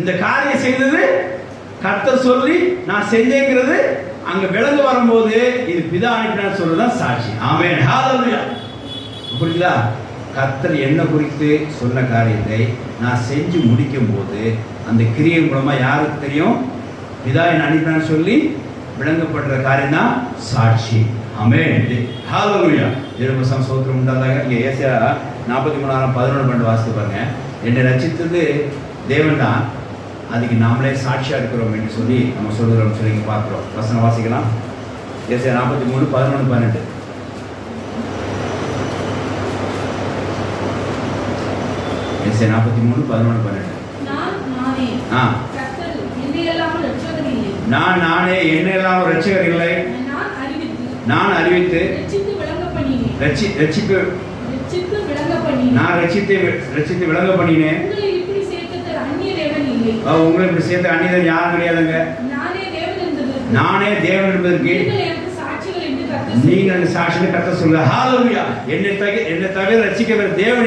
இந்த காரியம் செய்தது கர்த்தர் சொல்லி நான் செஞ்சேங்கிறது அங்க விளங்க வரும்போது இது பிதா அனுப்பினார் சொல்றதுதான் சாட்சி. ஆமென், ஹalleluya. புரியுதா? கர்த்தர் என்ன குறித்து சொன்ன காரியத்தை நான் செஞ்சு முடிக்கும் போது அந்த கிரியை மூலமா யாருக்கு தெரியும்? பிதா என்ன அனுப்பினார் சொல்லி விளங்கப்படுற காரியம் தான் சாட்சி. ஆமென், ஹalleluya. தேவனுக்கு ஸ்தோத்திரம் உண்டாதாக. இங்க ஏசாயா 43:11-12 வாசித்து பாருங்க. என்னை ரட்சித்தது தேவன் தான், அதுக்கு நாமளே சாட்சியா இருக்கிறோம் என்று சொல்லி நம்ம சொல்லுகிறோம் சொல்லி பார்க்கிறோம். வசனம் வாசிக்கலாம். ஏசாயா 43:11-12. ஏசாயா 43:11-12. நான் நானே என்னெல்லாம் ரட்சகர் இல்லை, நான் அறிவித்து நான் ரட்சித்து விளங்க பண்ணினேன். உங்களை இப்படி சேர்த்த அந்நியர் யாரும் கிடையாதுங்க. நானே தேவன் என்பதற்கு நீங்கள் சாட்சியை கர்த்தர் சொல்ல. ஹalleluya. என்னை தவிர ரட்சிக்க தேவன்